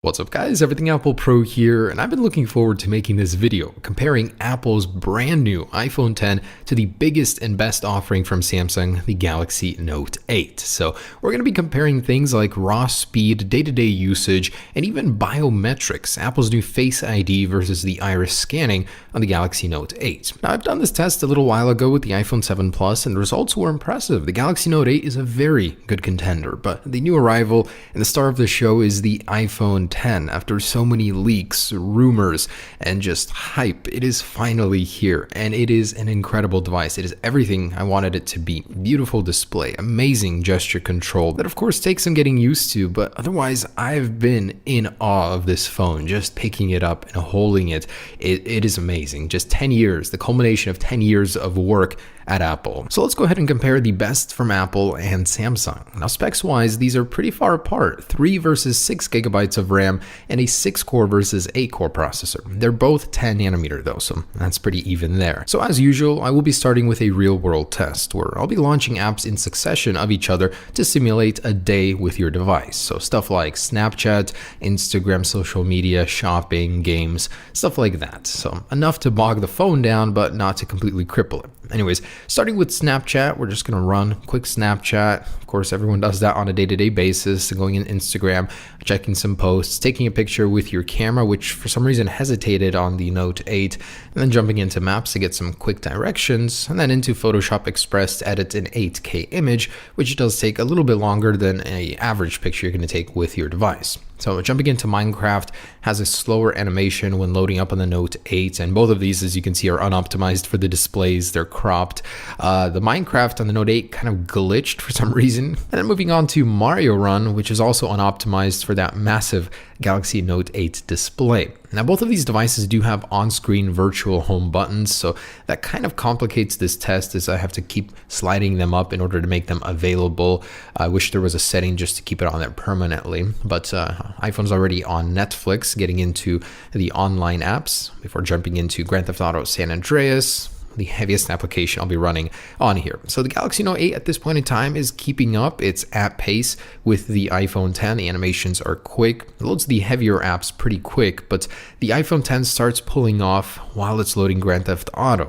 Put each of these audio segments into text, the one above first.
What's up guys, Everything Apple Pro here, and I've been looking forward to making this video comparing Apple's brand new iPhone X to the biggest and best offering from Samsung, the Galaxy Note 8. So we're going to be comparing things like raw speed, day-to-day usage, and even biometrics, Apple's new Face ID versus the iris scanning on the Galaxy Note 8. Now I've done this test a little while ago with the iPhone 7 Plus and the results were impressive. The Galaxy Note 8 is a very good contender, but the new arrival and the star of the show is the iPhone X. After so many leaks, rumors, and just hype, it is finally here, and it is an incredible device. It is everything I wanted it to be. Beautiful display, amazing gesture control that of course takes some getting used to, but otherwise I've been in awe of this phone. Just picking it up and holding it, it is amazing. Just 10 years, the culmination of 10 years of work at Apple. So let's go ahead and compare the best from Apple and Samsung. Now specs wise, these are pretty far apart, 3 versus 6 gigabytes of RAM and a 6-core versus 8-core processor. They're both 10 nanometer though, so that's pretty even there. So as usual, I will be starting with a real world test where I'll be launching apps in succession of each other to simulate a day with your device. So stuff like Snapchat, Instagram, social media, shopping, games, stuff like that. So enough to bog the phone down, but not to completely cripple it. Anyways, starting with Snapchat, we're just going to run quick Snapchat. Of course, everyone does that on a day-to-day basis, going in Instagram, checking some posts, taking a picture with your camera, which for some reason hesitated on the Note 8, and then jumping into Maps to get some quick directions, and then into Photoshop Express to edit an 8K image, which does take a little bit longer than an average picture you're going to take with your device. So jumping into Minecraft has a slower animation when loading up on the Note 8, and both of these, as you can see, are unoptimized for the displays. They're cropped. The Minecraft on the Note 8 kind of glitched for some reason. And then moving on to Mario Run, which is also unoptimized for that massive Galaxy Note 8 display. Now both of these devices do have on-screen virtual home buttons, so that kind of complicates this test as I have to keep sliding them up in order to make them available. I wish there was a setting just to keep it on there permanently, but iPhone's already on Netflix, getting into the online apps before jumping into Grand Theft Auto San Andreas, the heaviest application I'll be running on here. So the Galaxy Note 8 at this point in time is keeping up. It's at pace with the iPhone X. The animations are quick. It loads the heavier apps pretty quick, but the iPhone X starts pulling off while it's loading Grand Theft Auto.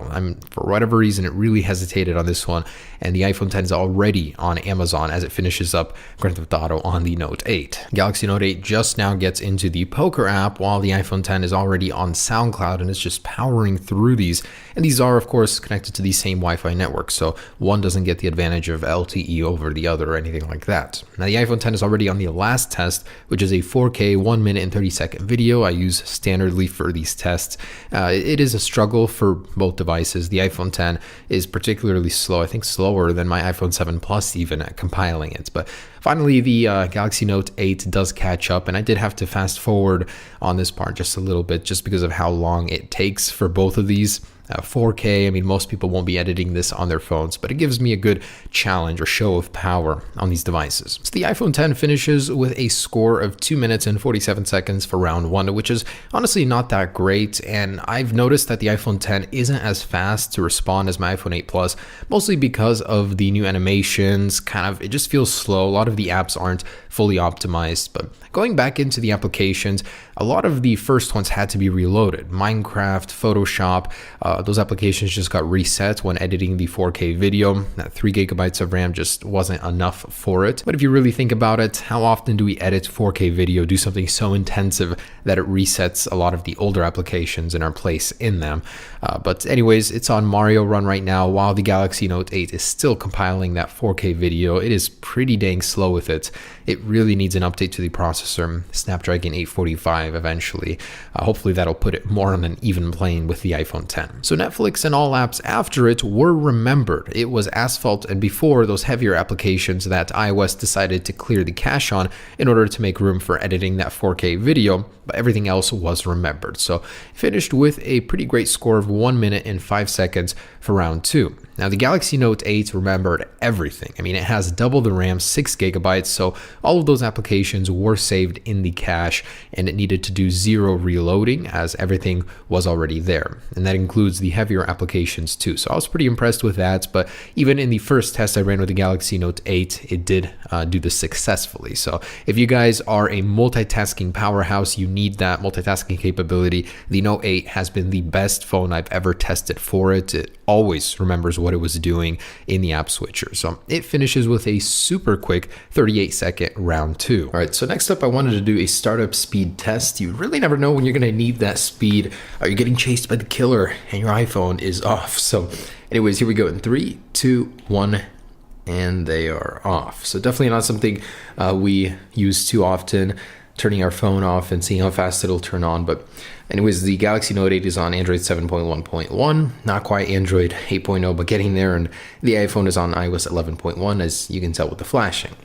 For whatever reason, it really hesitated on this one, and the iPhone X is already on Amazon as it finishes up Grand Theft Auto on the Note 8. Galaxy Note 8 just now gets into the poker app while the iPhone X is already on SoundCloud and it's just powering through these. And these are, of course, connected to the same Wi-Fi network, so one doesn't get the advantage of LTE over the other or anything like that. Now the iPhone X is already on the last test, which is a 4K 1 minute and 30-second video I use standardly for these tests. It is a struggle for both devices. The iPhone X is particularly slow, I think slower than my iPhone 7 Plus even at compiling it, but finally the Galaxy Note 8 does catch up, and I did have to fast forward on this part just a little bit just because of how long it takes for both of these. 4K, most people won't be editing this on their phones, but it gives me a good challenge or show of power on these devices. So the iPhone X finishes with a score of 2 minutes and 47 seconds for round 1, which is honestly not that great, and I've noticed that the iPhone X isn't as fast to respond as my iPhone 8 Plus, mostly because of the new animations. It just feels slow. A lot of the apps aren't fully optimized, but going back into the applications, a lot of the first ones had to be reloaded. Minecraft, Photoshop, those applications just got reset when editing the 4K video. That 3 gigabytes of RAM just wasn't enough for it. But if you really think about it, how often do we edit 4K video, do something so intensive that it resets a lot of the older applications in our place in them? But anyways, it's on Mario Run right now while the Galaxy Note 8 is still compiling that 4K video. It is pretty dang slow with it. It really needs an update to the processor, Snapdragon 845 eventually. Hopefully that'll put it more on an even plane with the iPhone X. So Netflix and all apps after it were remembered. It was Asphalt and before those heavier applications that iOS decided to clear the cache on in order to make room for editing that 4K video, but everything else was remembered. So finished with a pretty great score of 1 minute and 5 seconds for round 2. Now the Galaxy Note 8 remembered everything. I mean, it has double the RAM, 6 gigabytes, so all of those applications were saved in the cache, and it needed to do 0 reloading as everything was already there. And that includes the heavier applications too. So I was pretty impressed with that, but even in the first test I ran with the Galaxy Note 8, it did do this successfully. So if you guys are a multitasking powerhouse, you need that multitasking capability. The Note 8 has been the best phone I've ever tested for it. It always remembers what it was doing in the app switcher. So it finishes with a super quick 38-second round 2. All right, so next up I wanted to do a startup speed test. You really never know when you're gonna need that speed. Are you getting chased by the killer and your iPhone is off? So anyways, here we go in 3, 2, 1, and they are off. So definitely not something we use too often, turning our phone off and seeing how fast it'll turn on. But anyways, the Galaxy Note 8 is on Android 7.1.1, not quite Android 8.0, but getting there, and the iPhone is on iOS 11.1, as you can tell with the flashing.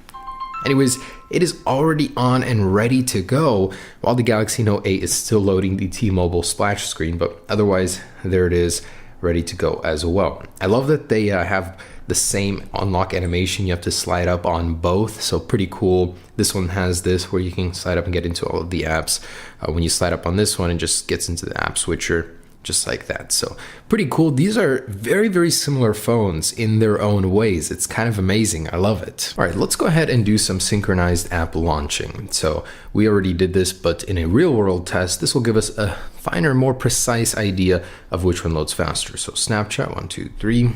Anyways, it is already on and ready to go, while the Galaxy Note 8 is still loading the T-Mobile splash screen, but otherwise, there it is, ready to go as well. I love that they have the same unlock animation. You have to slide up on both, so pretty cool. This one has this where you can slide up and get into all of the apps. When you slide up on this one, it just gets into the app switcher just like that. So pretty cool. These are very, very similar phones in their own ways. It's kind of amazing. I love it. All right, let's go ahead and do some synchronized app launching. So we already did this, but in a real world test, this will give us a finer, more precise idea of which one loads faster. So Snapchat, 1, 2, 3.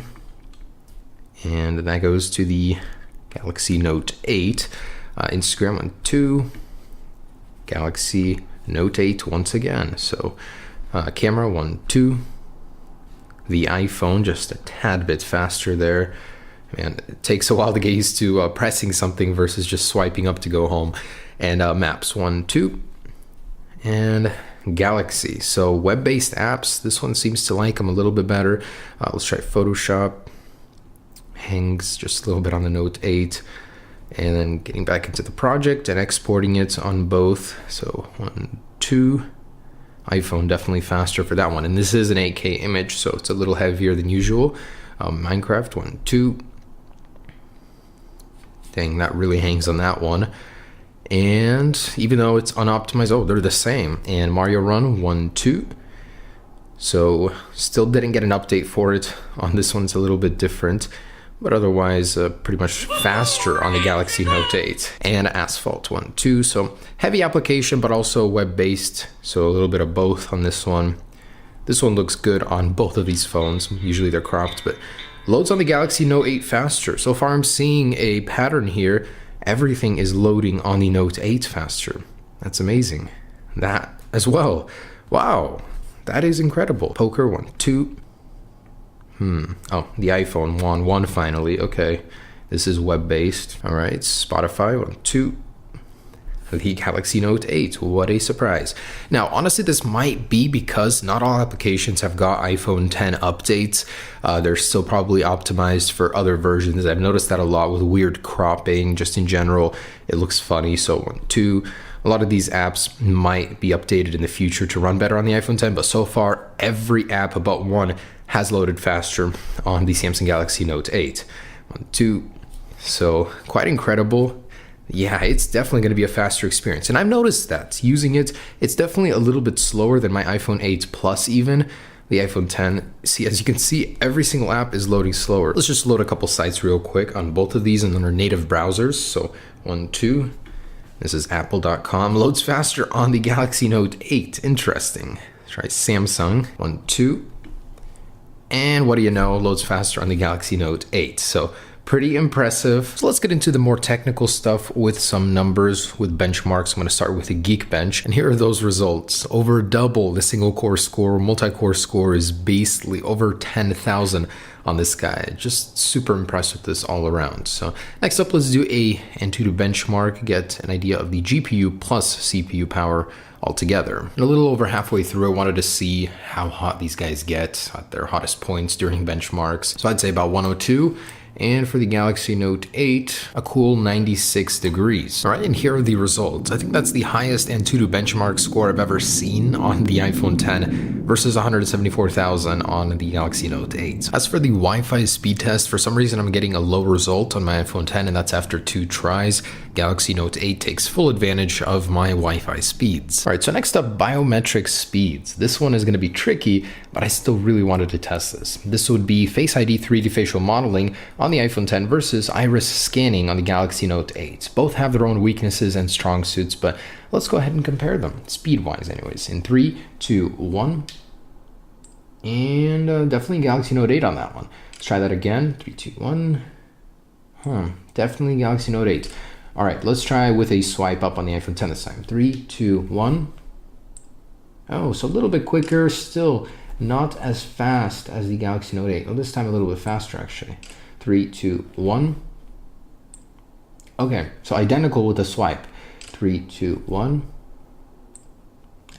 And that goes to the Galaxy Note 8. Instagram, 1, 2. Galaxy Note 8 once again. So camera, 1, 2. The iPhone just a tad bit faster there. Man, it takes a while to get used to pressing something versus just swiping up to go home. And Maps, 1, 2. And Galaxy. So web-based apps, this one seems to like them a little bit better. Let's try Photoshop. Hangs just a little bit on the Note 8, and then getting back into the project and exporting it on both. So 1, 2. iPhone definitely faster for that one, and this is an 8K image, so it's a little heavier than usual. Minecraft, 1, 2. Dang, that really hangs on that one. And even though it's unoptimized, oh, they're the same. And Mario Run, 1, 2. So still didn't get an update for it. On this one, it's a little bit different, but otherwise pretty much faster on the Galaxy Note 8. And Asphalt, 1, 2. So heavy application, but also web-based. So a little bit of both on this one. This one looks good on both of these phones. Usually they're cropped, but loads on the Galaxy Note 8 faster. So far I'm seeing a pattern here. Everything is loading on the Note 8 faster. That's amazing. That as well. Wow, that is incredible. Poker, 1, 2. Oh, the iPhone, 1, 1 finally. Okay, this is web-based. All right, Spotify, 1, 2. The Galaxy Note 8, what a surprise. Now, honestly, this might be because not all applications have got iPhone 10 updates. They're still probably optimized for other versions. I've noticed that a lot with weird cropping, just in general. It looks funny, so 1, 2. A lot of these apps might be updated in the future to run better on the iPhone 10, but so far, every app but one has loaded faster on the Samsung Galaxy Note 8. 1, 2. So quite incredible. Yeah, it's definitely going to be a faster experience. And I've noticed that using it, it's definitely a little bit slower than my iPhone 8 Plus even. The iPhone 10, see, as you can see, every single app is loading slower. Let's just load a couple sites real quick on both of these and on our native browsers. So 1, 2. This is apple.com. Loads faster on the Galaxy Note 8. Interesting. Let's try Samsung. 1, 2. And what do you know, loads faster on the Galaxy Note 8. So pretty impressive. So let's get into the more technical stuff with some numbers, with benchmarks. I'm going to start with a Geekbench. And here are those results. Over double the single core score. Multi-core score is beastly. Over 10,000 on this guy. Just super impressed with this all around. So next up, let's do a Antutu benchmark, get an idea of the GPU plus CPU power altogether. And a little over halfway through, I wanted to see how hot these guys get at their hottest points during benchmarks. So I'd say about 102. And for the Galaxy Note 8, a cool 96 degrees. All right, and here are the results. I think that's the highest Antutu benchmark score I've ever seen on the iPhone 10 versus 174,000 on the Galaxy Note 8. As for the Wi-Fi speed test, for some reason I'm getting a low result on my iPhone 10, and that's after 2 tries. Galaxy Note 8 takes full advantage of my Wi-Fi speeds. All right, so next up, biometric speeds. This one is going to be tricky, but I still really wanted to test this. This would be Face ID 3D facial modeling on the iPhone 10 versus iris scanning on the Galaxy Note 8. Both have their own weaknesses and strong suits, but let's go ahead and compare them, speed-wise anyways. In 3, 2, 1, and definitely Galaxy Note 8 on that one. Let's try that again, 3, 2, 1. Definitely Galaxy Note 8. All right, let's try with a swipe up on the iPhone 10 this time. 3, 2, 1. Oh, so a little bit quicker, still not as fast as the Galaxy Note 8. Oh, this time a little bit faster actually. 3, 2, 1. Okay, so identical with the swipe. 3, 2, 1.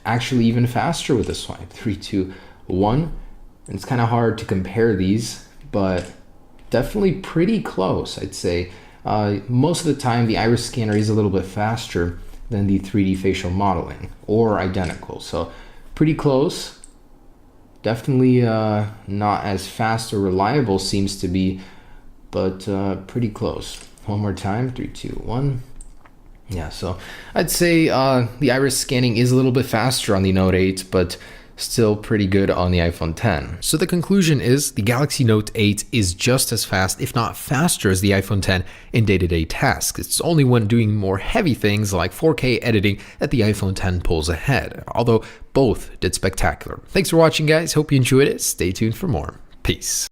Actually even faster with the swipe. 3, 2, 1. And it's kind of hard to compare these, but definitely pretty close, I'd say. Most of the time, the iris scanner is a little bit faster than the 3D facial modeling, or identical. So pretty close. Definitely not as fast or reliable seems to be, but pretty close. One more time, 3, 2, 1. Yeah, so I'd say the iris scanning is a little bit faster on the Note 8, but still pretty good on the iPhone 10. So the conclusion is the Galaxy Note 8 is just as fast, if not faster, as the iPhone 10 in day-to-day tasks. It's only when doing more heavy things like 4K editing that the iPhone 10 pulls ahead, although both did spectacular. Thanks for watching, guys. Hope you enjoyed it. Stay tuned for more. Peace.